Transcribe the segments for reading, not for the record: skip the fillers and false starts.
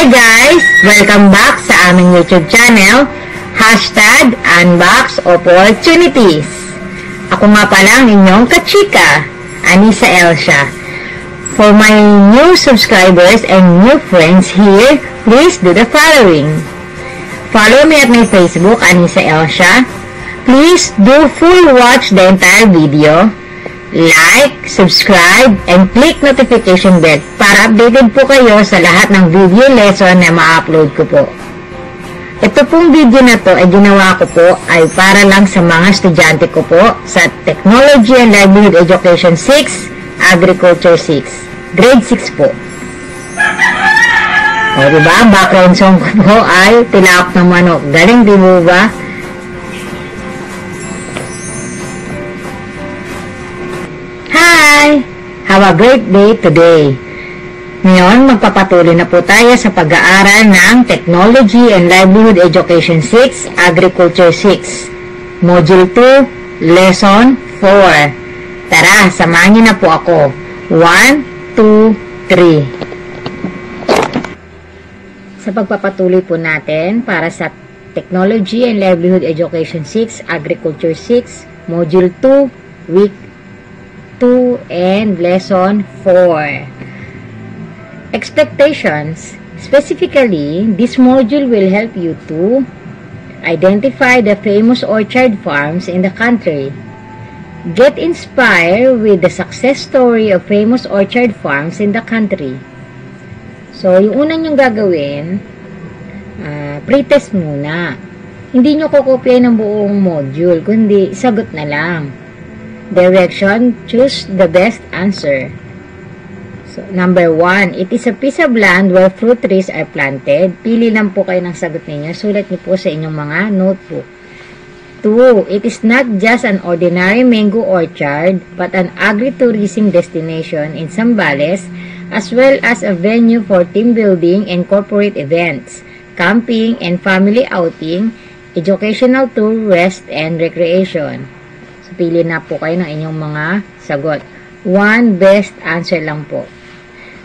Hi guys! Welcome back sa aming YouTube channel, #Unbox Opportunities. Ako nga pala ang inyong kachika, Anisa Elsia. For my new subscribers and new friends here, please do the following. Follow me at my Facebook, Anisa Elsia. Please do full watch the entire video. Like, subscribe, and click notification bell para updated po kayo sa lahat ng video lesson na ma-upload ko po. Ito pong video na to ay ginawa ko po ay para lang sa mga estudyante ko po sa Technology and Livelihood Education 6, Agriculture 6, Grade 6 po. O diba, ang background song ko po ay Tilaok ng Manok. Galing, di mo ba? Hi! Have a great day today! Ngayon, magpapatuloy na po tayo sa pag-aaral ng Technology and Livelihood Education 6, Agriculture 6, Module 2, Lesson 4. Tara, samahan niyo na po ako. 1, 2, 3. Sa pagpapatuloy po natin para sa Technology and Livelihood Education 6, Agriculture 6, Module 2, Week 2 and Lesson 4. Expectations. Specifically, this module will help you to identify the famous orchard farms in the country. Get inspired with the success story of famous orchard farms in the country. So, yung unang yung gagawin, pre-test muna. Hindi nyo kukopya ng buong module, kundi sagot na lang. Direction, choose the best answer. So, number 1, it is a piece of land where fruit trees are planted. Pili lang po kayo ng sagot ninyo. Sulat niyo po sa inyong mga notebook. 2, it is not just an ordinary mango orchard, but an agritourism destination in Zambales, as well as a venue for team building and corporate events, camping and family outing, educational tour, rest, and recreation. So, pili na po kayo ng inyong mga sagot. 1 best answer lang po.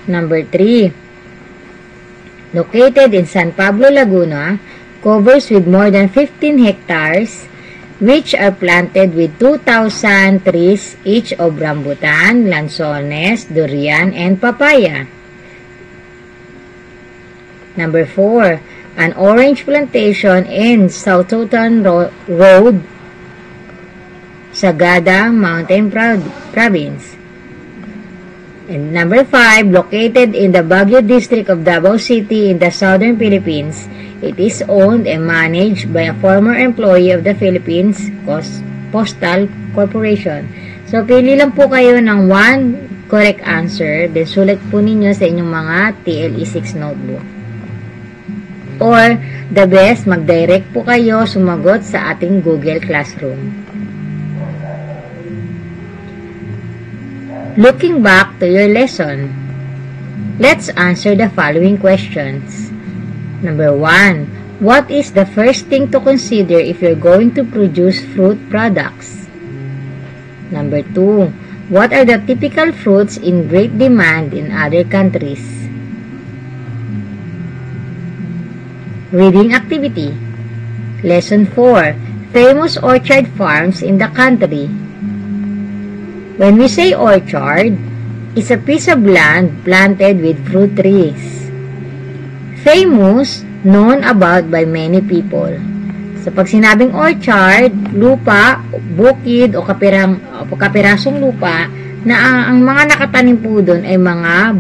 Number 3. Located in San Pablo, Laguna, covers with more than 15 hectares, which are planted with 2,000 trees each of rambutan, lanzones, durian, and papaya. Number 4. An orange plantation in Southern Road, Sagada Mountain Province. And number 5, located in the Baguio district of Davao City in the southern Philippines, it is owned and managed by a former employee of the Philippines Postal Corporation. So, pili lang po kayo ng 1 correct answer, then sulat po ninyo sa inyong mga TLE6 notebook. Or, the best, mag-direct po kayo sumagot sa ating Google Classroom. Looking back to your lesson, let's answer the following questions. Number 1, what is the first thing to consider if you're going to produce fruit products? Number 2, what are the typical fruits in great demand in other countries? Reading activity. Lesson 4, famous orchard farms in the country. When we say orchard, it's a piece of land planted with fruit trees. Famous, known about by many people. So, pag sinabing orchard, lupa, bukid, o kapirasong lupa, na ang mga nakatanim po doon ay mga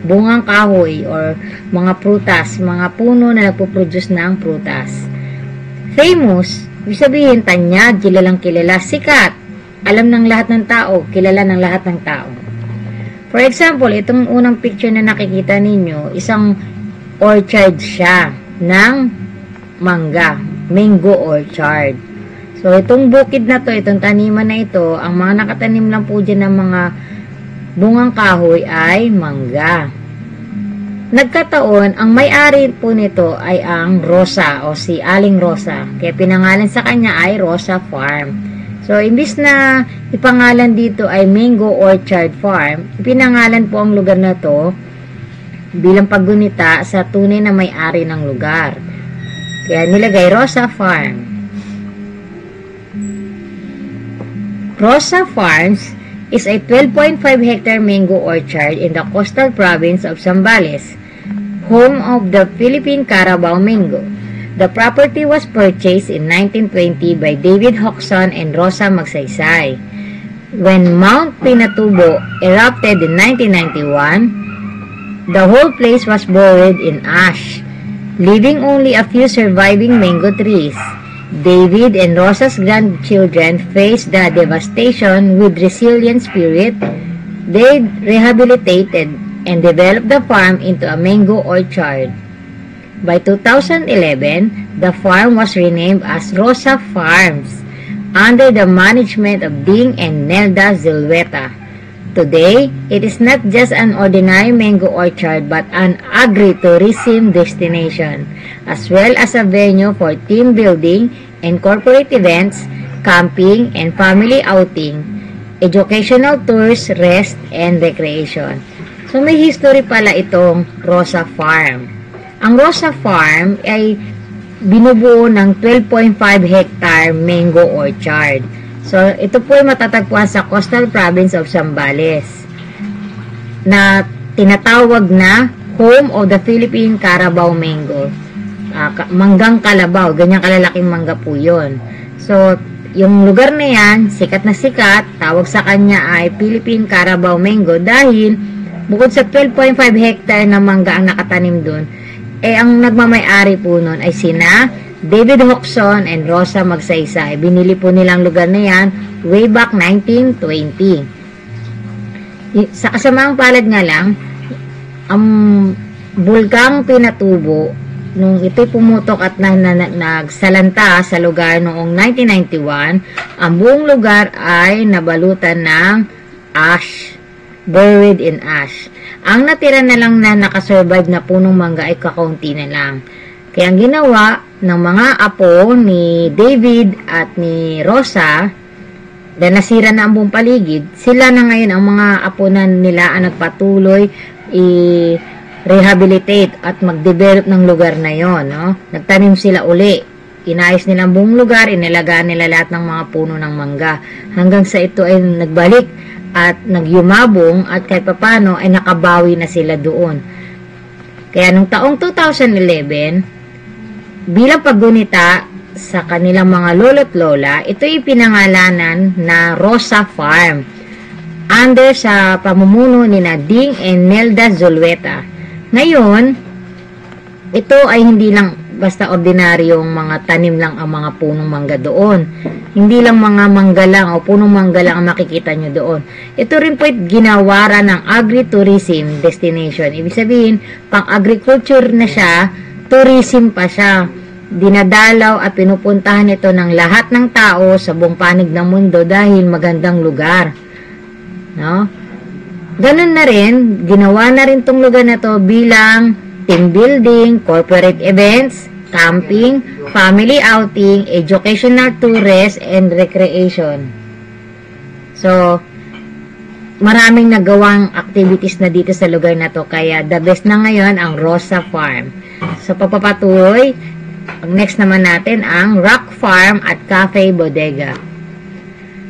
bungang kahoy, or mga prutas, mga puno na nagpo-produce ng prutas. Famous, ibig sabihin, tanyag, kilalang kilala, sikat. Alam ng lahat ng tao, kilala ng lahat ng tao. For example, itong unang picture na nakikita ninyo, isang orchard siya ng mangga, mango orchard. So, itong bukid na to, itong taniman na ito, ang mga nakatanim lang po dyan ng mga bungang kahoy ay mangga. Nagkataon, ang may-ari po nito ay ang Rosa o si Aling Rosa. Kaya pinangalan sa kanya ay Rosa Farm. So, imbis na ipangalan dito ay Mango Orchard Farm, ipinangalan po ang lugar na to bilang paggunita sa tunay na may-ari ng lugar. Kaya nilagay Rosa Farm. Rosa Farms is a 12.5 hectare mango orchard in the coastal province of Zambales, home of the Philippine Carabao mango. The property was purchased in 1920 by David Hoxon and Rosa Magsaysay. When Mount Pinatubo erupted in 1991, the whole place was buried in ash, leaving only a few surviving mango trees. David and Rosa's grandchildren faced the devastation with resilient spirit. They rehabilitated and developed the farm into a mango orchard. By 2011, the farm was renamed as Rosa Farms under the management of Ding and Nelda Zulueta. Today, it is not just an ordinary mango orchard but an agri-tourism destination, as well as a venue for team building and corporate events, camping and family outing, educational tours, rest, and recreation. So, may history pala itong Rosa Farm. Ang Rosa Farm ay binubuo ng 12.5 hectare mango orchard. So, ito po ay matatagpuan sa coastal province of Zambales na tinatawag na home of the Philippine Carabao mango. Manggang kalabaw, ganyang kalalaking mangga po yun. So, yung lugar na yan, sikat na sikat, tawag sa kanya ay Philippine Carabao mango dahil bukod sa 12.5 hectare na mangga ang nakatanim dun, ang nagmamay-ari po nun ay sina David Hoxon and Rosa Magsaysay. Binili po nilang lugar na yan way back 1920. Sa kasamaang palad nga lang, ang Bulkang Pinatubo, nung ito'y pumutok at nagsalanta sa lugar noong 1991, ang buong lugar ay nabalutan ng ash, buried in ash. Ang natira na lang na nakasurvive na punong mangga ay kakaunti na lang. Kaya ang ginawa ng mga apo ni David at ni Rosa, dahil nasira na ang buong paligid, sila na ngayon ang mga apo na nila ang nagpatuloy i-rehabilitate at mag-develop ng lugar na yon. No? Nagtanim sila uli. Inayos nila ang buong lugar, inilagaan nila lahat ng mga puno ng mangga. Hanggang sa ito ay nagbalik at nagyumabong at kahit papano ay nakabawi na sila doon. Kaya nung taong 2011, bilang paggunita sa kanilang mga lolo't lola, ito ay pinangalanan na Rosa Farm under sa pamumuno ni Ding and Nelda Zulueta. Ngayon, ito ay hindi lang basta ordinaryong mga tanim lang ang mga punong mangga doon. Hindi lang mga mangga lang o punong mangga lang ang makikita nyo doon. Ito rin po ay ginawara ng agri-tourism destination. Ibig sabihin, pang-agriculture na siya, tourism pa siya. Dinadalaw at pinupuntahan ito ng lahat ng tao sa buong panig ng mundo dahil magandang lugar. No? Ganun na rin, ginawa na rin tong lugar na to bilang team building, corporate events, camping, family outing, educational tours, and recreation. So, maraming nagawang activities na dito sa lugar na to, kaya the best na ngayon ang Rosa Farm. So, papapatuloy, ang next naman natin ang Rock Farm at Cafe Bodega.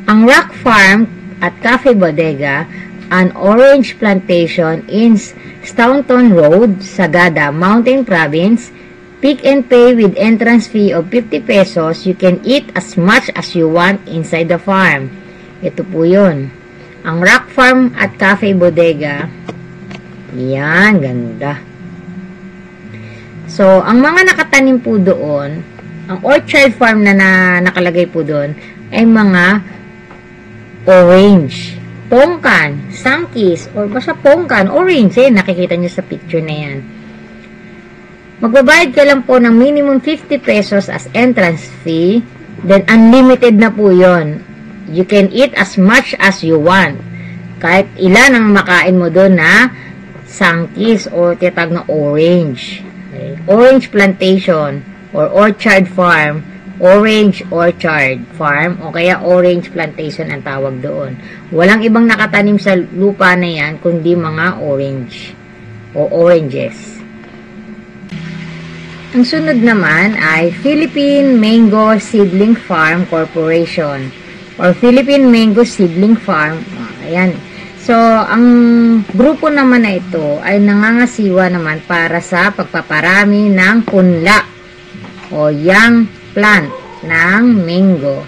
Ang Rock Farm at Cafe Bodega, an orange plantation in Staunton Road, Sagada, Mountain Province. Pick and pay with entrance fee of 50 pesos. You can eat as much as you want inside the farm. Ito po yun. Ang Rock Farm at Cafe Bodega. Yan, ganda. So, ang mga nakatanim po doon, ang orchard farm na nakalagay po doon, ay mga orange, pongkan, sangkis, or basta pongkan, orange, nakikita nyo sa picture na yan. Magbabayad ka lang po ng minimum 50 pesos as entrance fee, then unlimited na po yon. You can eat as much as you want. Kahit ilan ang makain mo doon na sangkis o tiyatag na orange. Okay. Orange plantation or orchard farm, orange orchard farm o kaya orange plantation ang tawag doon. Walang ibang nakatanim sa lupa na yan kundi mga orange. o oranges. Ang sunod naman ay Philippine Mango Seedling Farm Corporation or Philippine Mango Seedling Farm. Ayan. So, ang grupo naman na ito ay nangangasiwa naman para sa pagpaparami ng punla o young plant ng mango.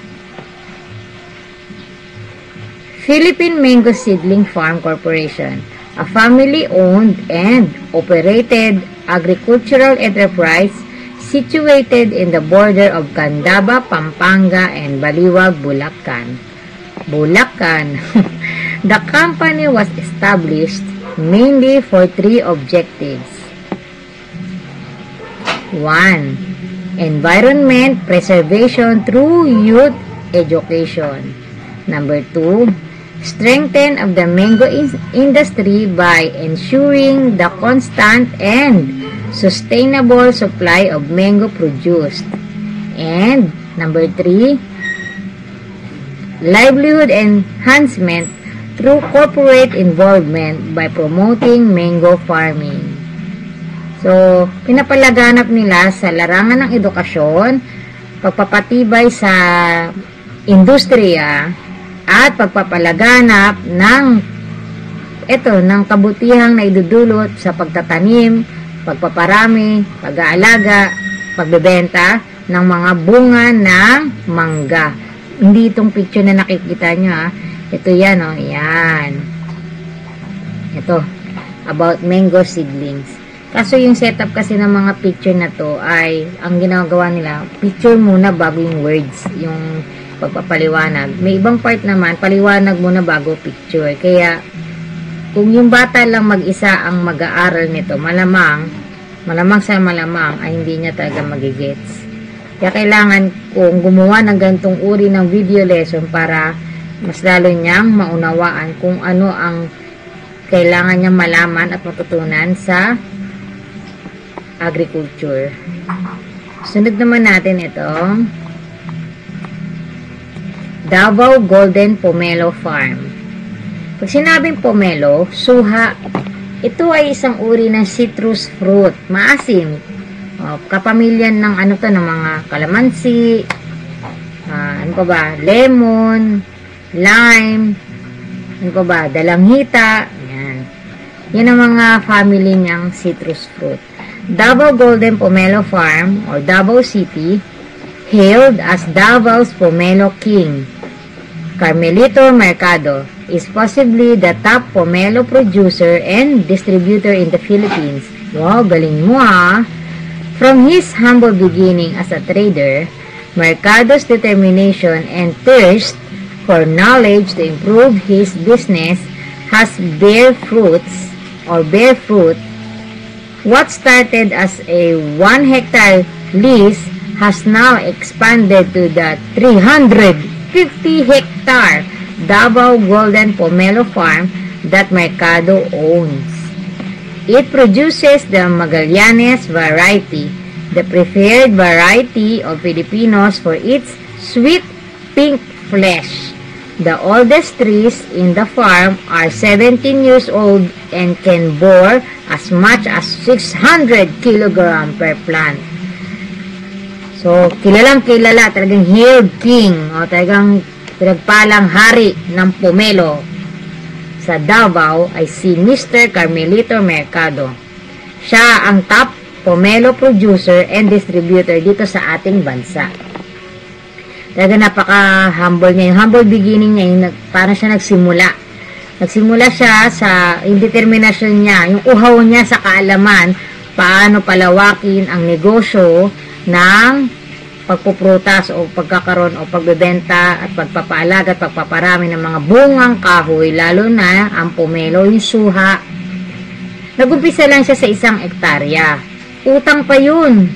Philippine Mango Seedling Farm Corporation, a family-owned and operated agricultural enterprise situated in the border of Candaba, Pampanga, and Baliwag, Bulacan. The company was established mainly for 3 objectives. 1. Environment preservation through youth education. Number 2. Strengthen of the mango industry by ensuring the constant and sustainable supply of mango produced. And number 3, livelihood enhancement through corporate involvement by promoting mango farming. So, pinapalaganap nila sa larangan ng edukasyon, pagpapatibay sa industriya, at pagpapalaganap ng kabutihang na idudulot sa pagtatanim, pagpaparami, pag-aalaga, pagbebenta ng mga bunga ng mangga. Hindi itong picture na nakikita nyo ha. Ito yan o. Yan. Ito. About mango seedlings. Kaso yung setup kasi ng mga picture na to ay ang ginagawa nila, picture muna bago yung words. Yung pagpapaliwanag. May ibang part naman, paliwanag muna bago picture. Kaya, kung yung bata lang mag-isa ang mag-aaral nito, malamang sa malamang ay hindi niya talaga magigets. Kaya kailangan kung gumawa ng ganitong uri ng video lesson para mas lalo niyang maunawaan kung ano ang kailangan niyang malaman at matutunan sa agriculture. Sunod naman natin itong Davao Golden Pomelo Farm. Pag sinabing pomelo, suha, ito ay isang uri ng citrus fruit, maasim. Kapamilyan ng ng mga kalamansi, lemon, lime, dalanghita, yan. Yan ang mga family niyang citrus fruit. Davao Golden Pomelo Farm or Davao City, hailed as Davao's Pomelo King, Carmelito Mercado is possibly the top pomelo producer and distributor in the Philippines. Wow, galing mo ha! From his humble beginning as a trader, Mercado's determination and thirst for knowledge to improve his business has bear fruit. What started as a 1-hectare lease has now expanded to the 350-hectare Davao Golden Pomelo Farm that Mercado owns. It produces the Magallanes variety, the preferred variety of Filipinos for its sweet pink flesh. The oldest trees in the farm are 17 years old and can bore as much as 600 kg per plant. So, kilalang kilala, talagang hailed king, o talagang pinagpalang hari ng pomelo sa Davao ay si Mr. Carmelito Mercado. Siya ang top pomelo producer and distributor dito sa ating bansa. Talaga napaka-humble niya. Yung humble beginning niya, yung parang siya nagsimula. Nagsimula siya sa yung determinasyon niya, yung uhaw niya sa kaalaman, paano palawakin ang negosyo ng pagpuprutas o pagkakaroon o pagbebenta at pagpapaalaga at pagpaparami ng mga bungang kahoy, lalo na ang pomelo, yung suha. Nag-umpisa lang siya sa 1 hektarya. Utang pa yun.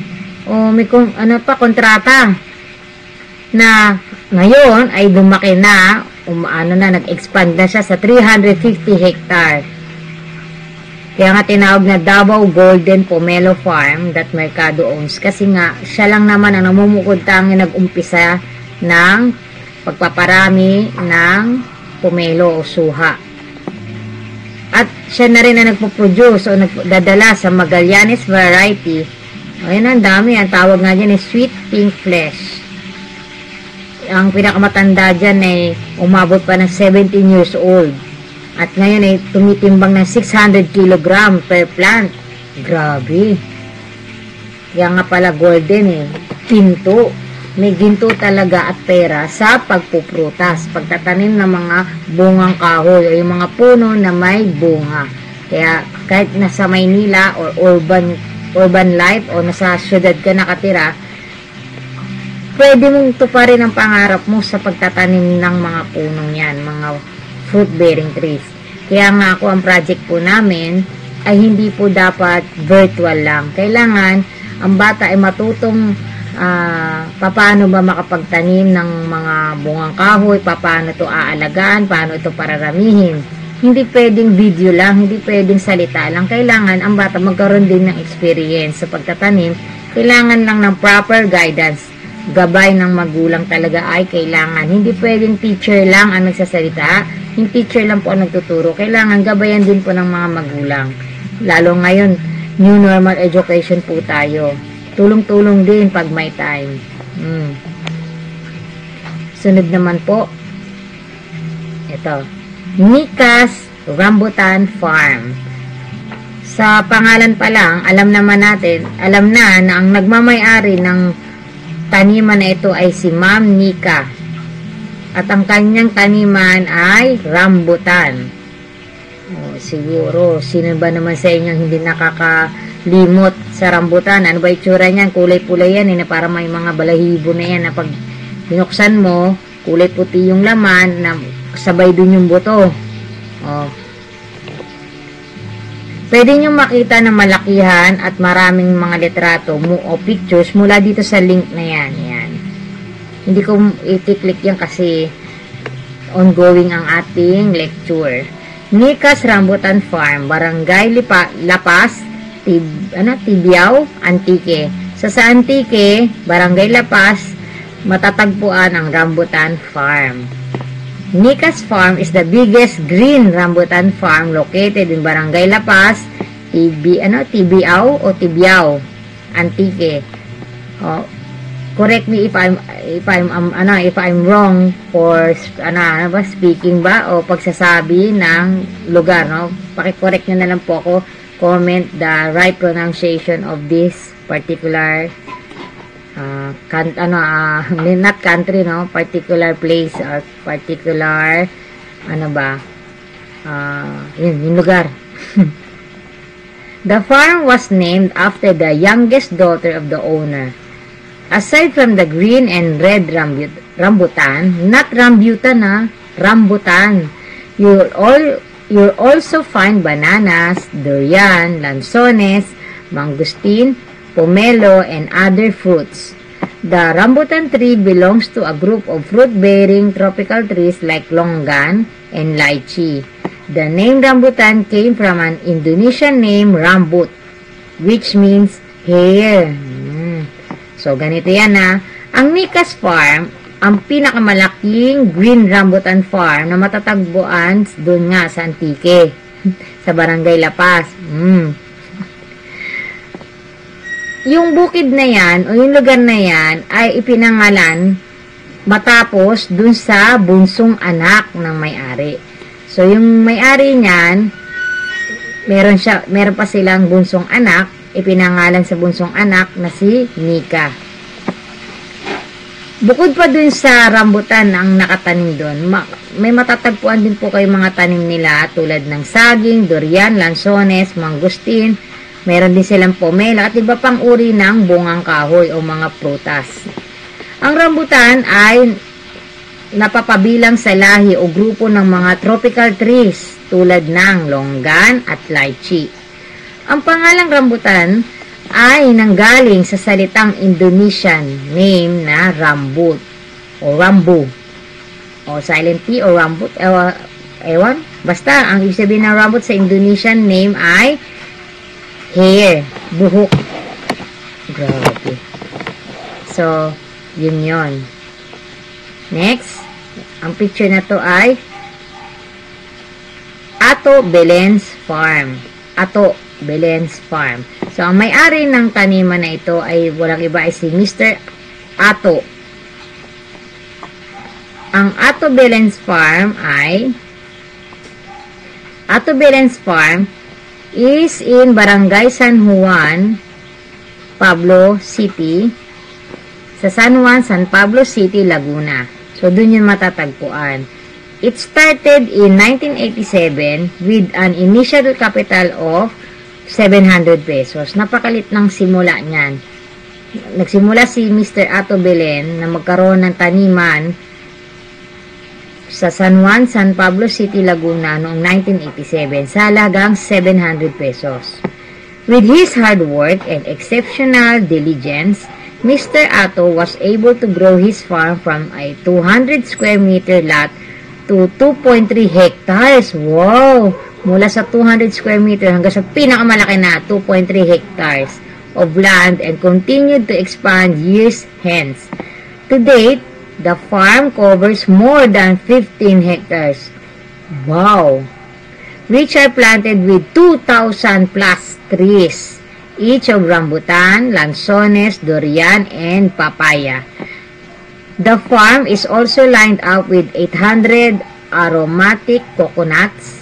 O may kontrata na ngayon ay dumaki na, nag-expand na siya sa 350 hectare. Kaya nga tinawag na Davao Golden Pomelo Farm that Mercado owns. Kasi nga, siya lang naman ang namumukod-tangi nag-umpisa ng pagpaparami ng pomelo o suha. At siya na rin na nagpo-produce o nagdadala sa Magallanes variety. Ayan, ang dami. Ang tawag nga dyan is sweet pink flesh. Ang pinakamatanda dyan ay umabot pa ng 17 years old. At ngayon ay tumitimbang ng 600 kg per plant. Grabe. Kaya nga pala golden eh. Ginto. May ginto talaga at pera sa pagpuprutas. Pagtatanim ng mga bungang kahoy o yung mga puno na may bunga. Kaya kahit nasa Maynila or urban life o nasa syudad ka nakatira, pwede mong tuparin ang pangarap mo sa pagtatanim ng mga punong yan, mga fruit-bearing trees. Kaya nga ako, ang project po namin ay hindi po dapat virtual lang. Kailangan ang bata ay matutong paano ba makapagtanim ng mga bungang kahoy, paano ito aalagaan, paano ito pararamihin. Hindi pwedeng video lang, hindi pwedeng salita lang. Kailangan ang bata magkaroon din ng experience sa pagtatanim. Kailangan lang ng proper guidance. Gabay ng magulang talaga ay kailangan. Hindi pwedeng teacher lang ang nagsasalita. Yung teacher lang po ang nagtuturo. Kailangan gabayan din po ng mga magulang. Lalo ngayon, new normal education po tayo. Tulong-tulong din pag may time. Sunod naman po. Ito. Nika's Rambutan Farm. Sa pangalan pa lang, alam na ang nagmamay-ari ng taniman na ito ay si Ma'am Nika. At ang kanyang taniman ay rambutan. Siguro, sino ba naman sa inyo hindi nakakalimot sa rambutan? Ano ba itsura niyan? Kulay-pulay yan, na para may mga balahibo na yan na pag binuksan mo, kulay puti yung laman na sabay dun yung buto. Pwede nyo makita na malakihan at maraming mga litrato o pictures mula dito sa link na yan. Yan. Hindi ko i-click yan kasi ongoing ang ating lecture. Nika's Rambutan Farm, Barangay Lapas, Tibiao, Antique. Sa Antique, Barangay Lapas, matatagpuan ang Rambutan Farm. Nika's Farm is the biggest green rambutan farm located in Barangay Lapas, Tibiao o Tibiao, Antique. Correct me if I'm wrong for speaking ba o pagsasabi ng lugar, no? Paki-correct niyo na lang po ako, comment the right pronunciation of this particular not country, no, particular place or particular yung lugar. The farm was named after the youngest daughter of the owner. Aside from the green and red rambutan, not rambutan, rambutan, you'll also find bananas, durian, lanzones, mangosteen, pomelo, and other fruits. The rambutan tree belongs to a group of fruit-bearing tropical trees like longgan and lychee. The name rambutan came from an Indonesian name rambut, which means hair. So, ganito yan Ang Nika's Farm, ang pinakamalaking green rambutan farm na matatagpuan doon nga sa Antique, sa Barangay Lapas. Yung bukid na yan, o yung lugar na yan, ay ipinangalan matapos dun sa bunsong anak ng may-ari. So, yung may-ari niyan, meron pa silang bunsong anak, ipinangalan sa bunsong anak na si Nika. Bukod pa dun sa rambutan ang nakatanim dun, may matatagpuan din po kayo mga tanim nila tulad ng saging, durian, lanzones, mangosteen. Meron din silang pomelo at iba pang uri ng bungang kahoy o mga prutas. Ang rambutan ay napapabilang sa lahi o grupo ng mga tropical trees tulad ng longgan at lychee. Ang pangalang rambutan ay nanggaling sa salitang Indonesian name na rambut o rambu o silent T o rambut, ewan. Basta, ang ibig sabihin ng rambut sa Indonesian name ay hair, buhok. Grabe. So, yun yon. Next, ang picture na to ay Ato Belen's Farm. Ato Belen's Farm. So, ang may-ari ng taniman na ito ay walang iba ay si Mr. Ato. Ang Ato Belen's Farm is in Barangay San Juan, Pablo City, sa San Juan, San Pablo City, Laguna. So, dun yun matatagpuan. It started in 1987 with an initial capital of 700 pesos. Napakalit ng simula niyan. Nagsimula si Mr. Ato Belen na magkaroon ng taniman sa San Juan, San Pablo City, Laguna noong 1987 sa halagang 700 pesos. With his hard work and exceptional diligence, Mr. Ato was able to grow his farm from a 200 square meter lot to 2.3 hectares. Wow! Mula sa 200 square meter hanggang sa pinakamalaki na 2.3 hectares of land and continued to expand years hence. To date, the farm covers more than 15 hectares. Wow! Which are planted with 2,000 plus trees, each of rambutan, lanzones, durian, and papaya. The farm is also lined up with 800 aromatic coconuts.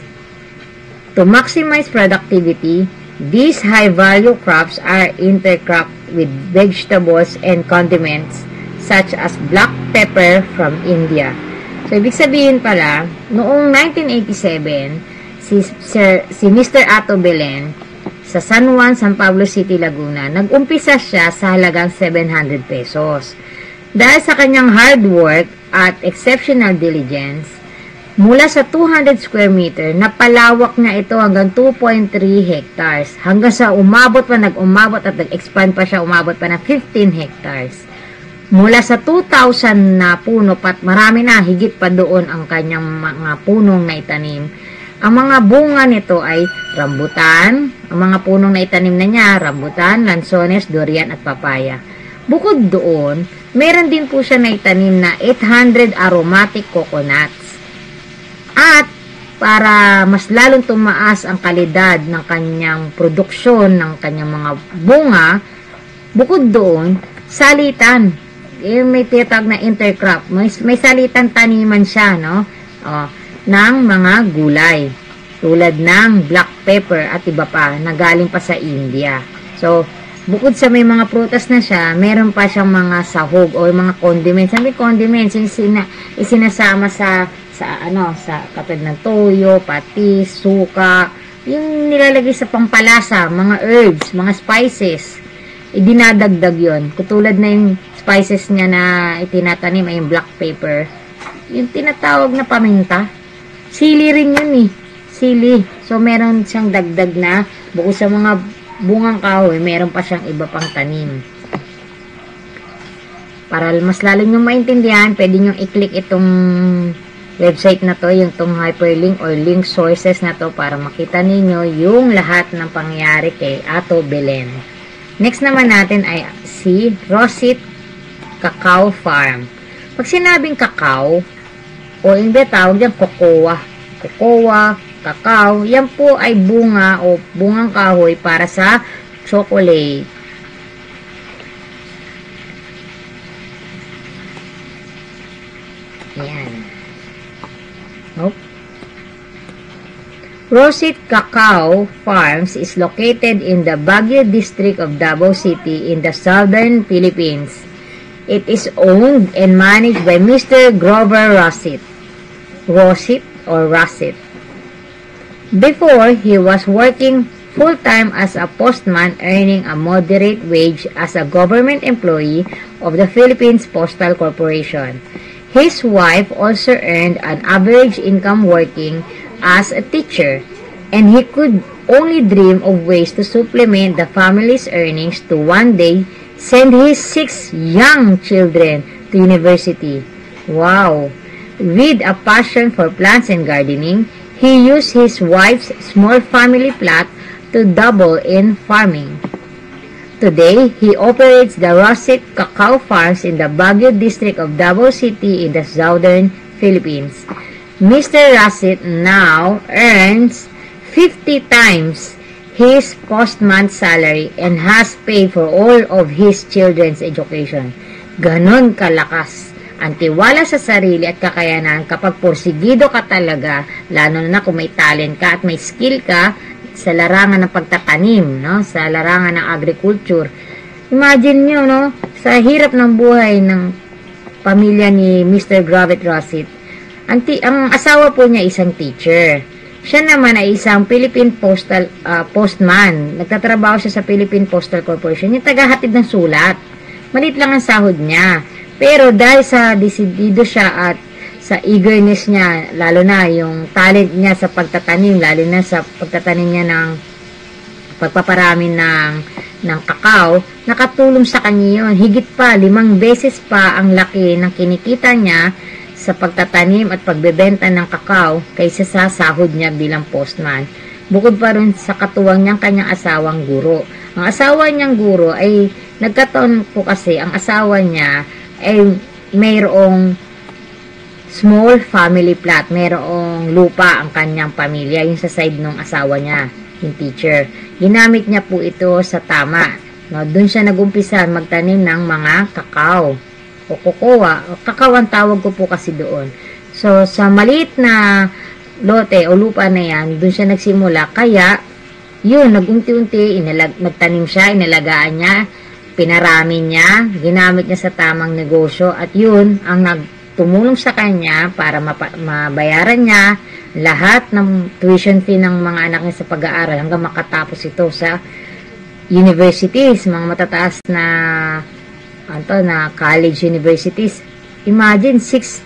To maximize productivity, these high-value crops are intercropped with vegetables and condiments such as black pepper from India. So, ibig sabihin pala, noong 1987, si Mr. Ato Belen sa San Juan, San Pablo City, Laguna, nag-umpisa siya sa halagang 700 pesos. Dahil sa kanyang hard work at exceptional diligence, mula sa 200 square meter, napalawak na ito hanggang 2.3 hectares. Hanggang sa umabot pa, nag-umabot at nag-expand pa siya, umabot pa na 15 hectares. Mula sa 2,000 na puno, pat marami na, higit pa doon ang kanyang mga punong na itanim. Ang mga bunga nito ay rambutan, ang mga punong na itanim na niya, rambutan, lanzones, durian at papaya. Bukod doon, meron din po siya na itanim na 800 aromatic coconuts. At para mas lalong tumaas ang kalidad ng kanyang produksyon, ng kanyang mga bunga, bukod doon, salitan. May tiyatag na intercrop. May salitan taniman siya, no? Ng mga gulay. Tulad ng black pepper at iba pa na galing pa sa India. So, bukod sa may mga prutas na siya, meron pa siyang mga sahog o mga condiments. Sabi condiments, isinasama sa katulad ng toyo, patis, suka, yung nilalagay sa pampalasa, mga herbs, mga spices. Dinadagdag yon. Katulad na yung spices niya na itinatanim ay yung black pepper. Yung tinatawag na paminta. Sili rin yun eh. Sili. So, meron siyang dagdag na bukod sa mga bungang kahoy, meron pa siyang iba pang tanim. Para mas lalo nyo maintindihan, pwede nyo i-click itong website na to, yung tong hyperlink or link sources na to para makita ninyo yung lahat ng pangyayari kay Ato Belen. Next naman natin ay si Rosit Cacao Farm. Pag sinabing cacao, o hindi tawag yan cocoa, cacao, yan po ay bunga o bungang kahoy para sa chocolate. Yan. Nope. Rosit Cacao Farms is located in the Baguio district of Davao City in the southern Philippines. It is owned and managed by Mr. Grover Rosit. Before, he was working full-time as a postman earning a moderate wage as a government employee of the Philippines Postal Corporation. His wife also earned an average income working as a teacher, and he could only dream of ways to supplement the family's earnings to one day send his 6 young children to university. Wow! With a passion for plants and gardening, he used his wife's small family plot to double in farming. Today, he operates the Rosit Cacao Farms in the Baguio district of Davao City in the southern Philippines. Mr. Rossett now earns 50 times his post-month salary and has paid for all of his children's education. Ganon kalakas ang tiwala sa sarili at kakayanan kapag porsigido ka talaga, lalo na kung may talent ka at may skill ka sa larangan ng pagtatanim, no? Sa larangan ng agriculture. Imagine nyo, no? Sa hirap ng buhay ng pamilya ni Mr. Gravett Rossett, ang asawa po niya isang teacher. Siya naman ay isang Philippine postman. Nagtatrabaho siya sa Philippine Postal Corporation. Yung tagahatid ng sulat. Maliit lang ang sahod niya. Pero dahil sa desidido siya at sa eagerness niya, lalo na yung talent niya sa pagtatanim, lalo na sa pagtatanim niya ng pagpaparami ng kakao, nakatulong sa kanya yun. Higit pa, 5 beses pa ang laki ng kinikita niya sa pagtatanim at pagbebenta ng kakao kaysa sa sahod niya bilang postman. Bukod pa rin sa katuwang niyang kanyang asawang guro. Ang asawa niyang guro ay nagkataon po kasi ang asawa niya ay mayroong small family plot, mayroong lupa ang kanyang pamilya, yung sa side ng asawa niya, yung teacher. Ginamit niya po ito sa tama. No, doon siya nag-umpisa magtanim ng mga kakao o kokoa. Kakao ang tawag ko po kasi doon. So, sa maliit na lote o lupa na yan, doon siya nagsimula. Kaya, yun, nag-unti-unti, nagtanim siya, inalagaan niya, pinarami niya, ginamit niya sa tamang negosyo, at yun, ang tumulong sa kanya para mabayaran niya lahat ng tuition fee ng mga anak niya sa pag-aaral hanggang makatapos ito sa universities, mga matataas na college universities. Imagine, 6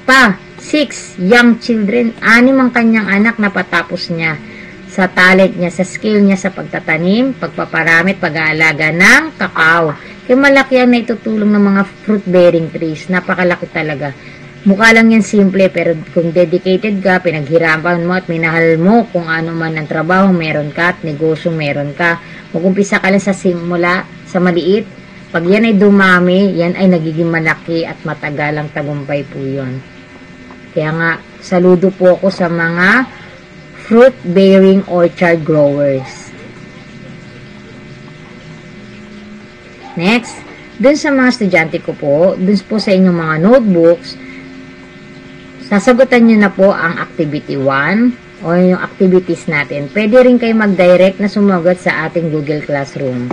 young children, 6 ang kanyang anak na patapos niya sa talent niya, sa skill niya sa pagtatanim, pagpaparamit, pag-aalaga ng kakao. Kaya malaki ang naitutulong ng mga fruit-bearing trees. Napakalaki talaga. Mukha lang yan simple, pero kung dedicated ka, pinaghirapan mo at minahal mo kung ano man ang trabaho meron ka at negosyo meron ka, mag-umpisa ka lang sa simula, sa maliit. Pag yan ay dumami, yan ay nagiging malaki at matagalang tagumpay po yun. Kaya nga, saludo po ako sa mga fruit-bearing orchard growers. Next, dun sa mga estudyante ko po, dun po sa inyong mga notebooks, sasagutan nyo na po ang activity 1 o yung activities natin. Pwede rin kayo mag-direct na sumagot sa ating Google Classroom.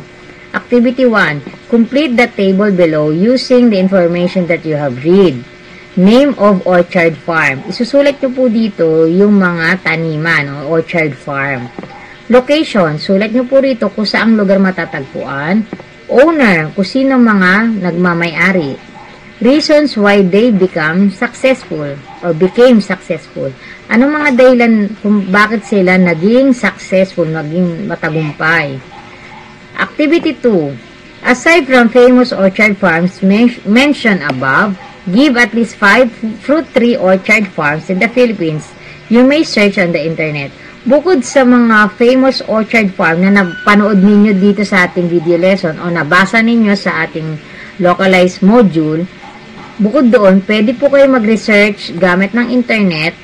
Activity 1. Complete the table below using the information that you have read. Name of orchard farm. Isusulat nyo po dito yung mga taniman o orchard farm. Location. Sulat nyo po rito kung saang lugar matatagpuan. Owner. Kung sino mga nagmamay-ari. Reasons why they became successful. Anong mga dahilan kung bakit sila naging successful, naging matagumpay. Activity 2. Aside from famous orchard farms mentioned above, give at least 5 fruit tree orchard farms in the Philippines. You may search on the internet. Bukod sa mga famous orchard farm na napanood ninyo dito sa ating video lesson o nabasa ninyo sa ating localized module, bukod doon, pwede po kayo mag-research gamit ng internet.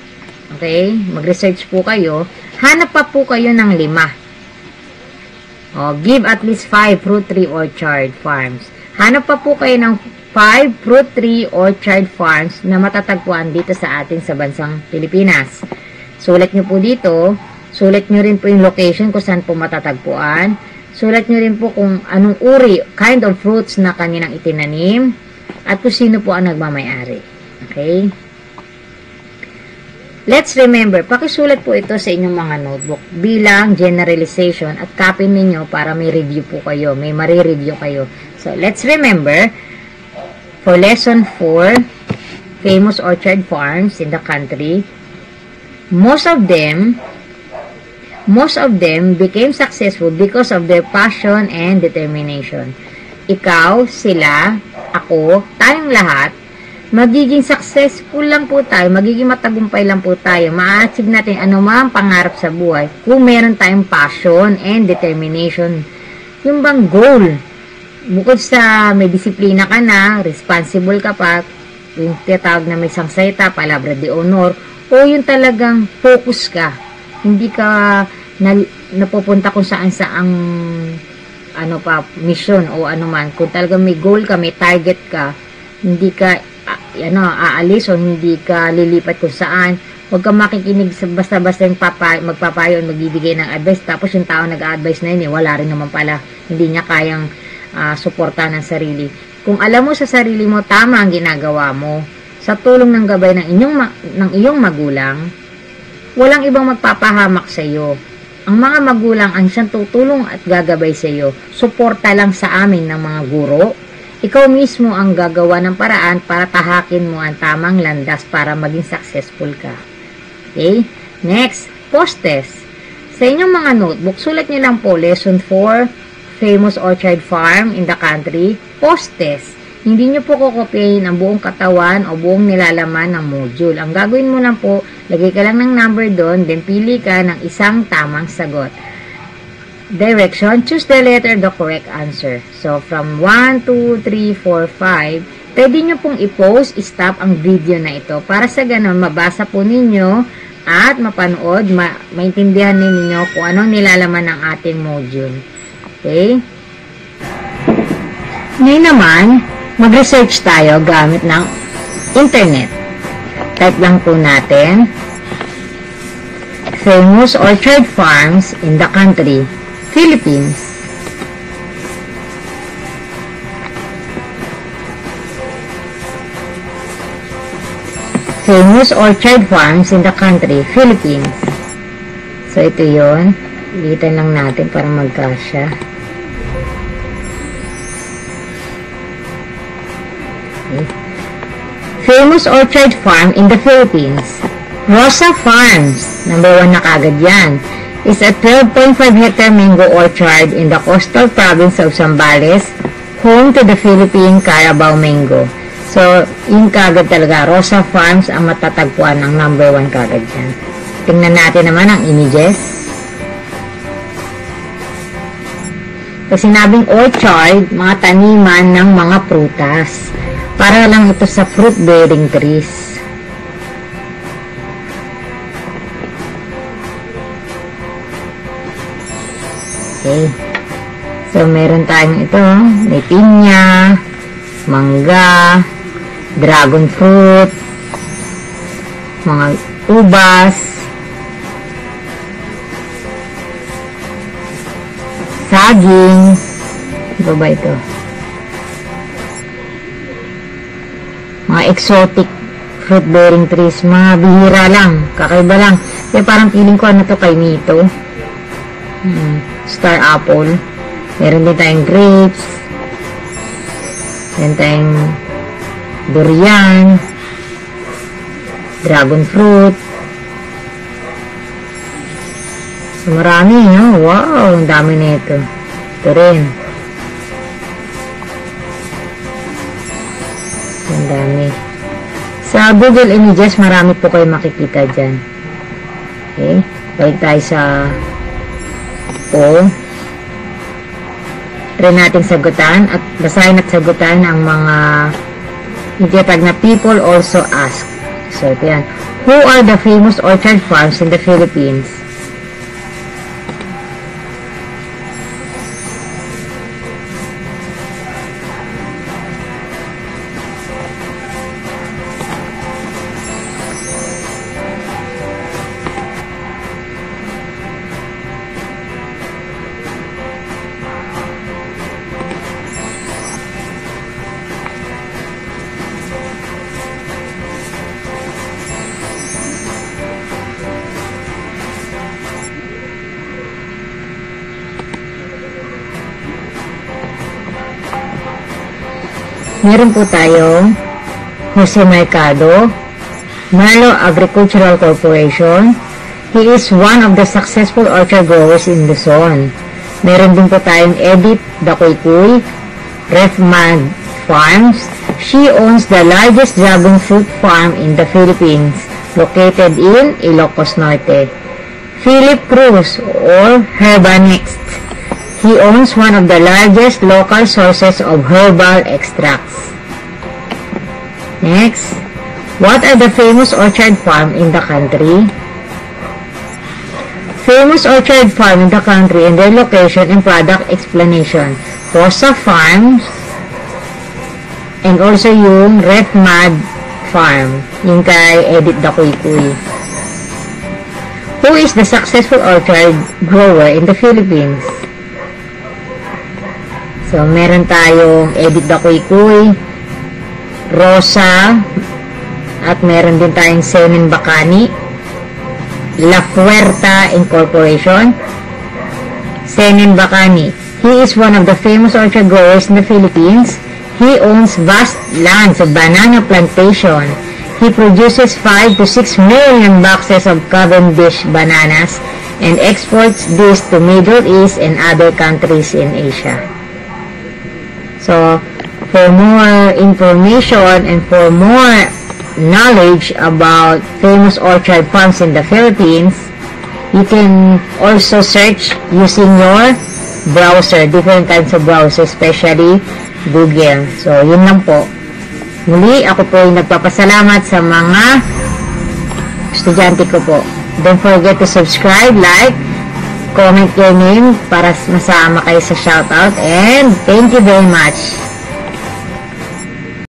Okay? Mag-research po kayo. Hanap pa po kayo ng 5. Give at least 5 fruit tree orchard farms. Hanap pa po kayo ng 5 fruit tree orchard farms na matatagpuan dito sa atin sa bansang Pilipinas. Sulat nyo po dito. Sulat nyo rin po yung location kung saan po matatagpuan. Sulat nyo rin po kung anong uri, kind of fruits na kanilang itinanim. At kung sino po ang nagmamayari. Okay? Let's remember, pakisulat po ito sa inyong mga notebook bilang generalization at copy ninyo para may review po kayo, may marireview kayo. So, let's remember, for lesson 4, famous orchard farms in the country, most of them became successful because of their passion and determination. Ikaw, sila, ako, tayong lahat, magiging successful lang po tayo, magiging matagumpay lang po tayo, ma-achieve natin anumang pangarap sa buhay kung meron tayong passion and determination. Yung bang goal, bukod sa may disiplina ka na, responsible ka pa, yung tinatawag na may sangsayta, palabra de honor, o yung talagang focus ka, hindi ka napupunta kung saan saang mission o ano man. Kung talagang may goal ka, may target ka, hindi ka aalis o hindi ka lilipat kung saan. Huwag kang makikinig sa basta-basta yung magpapayo o magbibigay ng advice, tapos yung tao nag-a-advise na yun, wala rin naman pala, hindi niya kayang suporta ng sarili. Kung alam mo sa sarili mo, tama ang ginagawa mo, sa tulong ng gabay ng iyong magulang, walang ibang magpapahamak sa iyo. Ang mga magulang ang siyang tutulong at gagabay sa iyo. Suporta lang sa amin ng mga guro. Ikaw mismo ang gagawa ng paraan para tahakin mo ang tamang landas para maging successful ka. Okay? Next, post-test. Sa inyong mga notebook, sulat niyo lang po lesson 4, famous orchard farm in the country, post-test. Hindi nyo po kukopiyahin ang buong katawan o buong nilalaman ng module. Ang gagawin mo lang po, lagay ka lang ng number doon, then pili ka ng isang tamang sagot. Direction, choose the letter, the correct answer. So, from 1, 2, 3, 4, 5, pwede nyo pong i-pause, stop ang video na ito para sa ganun, mabasa po ninyo at mapanood, maintindihan ninyo kung anong nilalaman ng ating module. Okay? Ngayon naman, mag-research tayo gamit ng internet. Type lang po natin, famous orchard farms in the country, Philippines. Famous orchard farms in the country, Philippines. So, ito yun. Ilitan lang natin para magkasya. Famous orchard farm in the Philippines. Rosa Farms, number 1 na kagad yan, is a 12.5 hectare mango orchard in the coastal province of Zambales, home to the Philippine Carabao mango. So, yung kagad talaga, Rosa Farms ang matatagpuan ng number 1 kagad yan. Tingnan natin naman ang images. Pag sinabing orchard, mga taniman ng mga prutas. Para lang ito sa fruit-bearing trees. Okay. So, meron tayong ito. May pinya, mangga, dragon fruit, mga ubas, saging. Ano ba ito? Mga exotic fruit-bearing trees, mga bihira lang, kakaiba lang. Kaya parang feeling ko ano to kay Mito. Star apple. Meron din tayong grapes. Meron tayong durian. Dragon fruit. So, marami, no? Wow, ang dami na ito. Ito rin. Ang dami. Sa Google Images, marami po kayo makikita dyan. Okay. Balik tayo sa O. Try natin sagutan at basahin at sagutan ang mga itinatag na people also ask. So, ito yan. Who are the famous orchard farms in the Philippines? Meron po tayo Jose Mercado, Merlo Agricultural Corporation. He is one of the successful orchard growers in Luzon. Meron din po tayong Edith Dakoykuy, Refmag Farms. She owns the largest dragon fruit farm in the Philippines, located in Ilocos Norte. Philip Cruz or Herbanext. He owns one of the largest local sources of herbal extracts. Next, What are the famous orchard farm in the country? Famous orchard farm in the country and their location and product explanation. Rosa Farms and also yung Refmad Farm, yung kay Edith Dakuy-Kuy. Who is the successful orchard grower in the Philippines? So, meron tayong Edith Dakuy-Kuy, Rosa, at meron din tayong Senin Bacani, La Puerta Incorporation. Senin Bacani. He is one of the famous orchard growers in the Philippines. He owns vast lands of banana plantation. He produces 5 to 6 million boxes of Cavendish bananas and exports this to Middle East and other countries in Asia. So, for more information and for more knowledge about famous orchard farms in the Philippines, you can also search using your browser, different kinds of browsers, especially Google. So, yun lang po. Muli, ako po ay nagpapasalamat sa mga estudyante ko po. Don't forget to subscribe, like, comment your name para masama kayo sa shoutout, and thank you very much.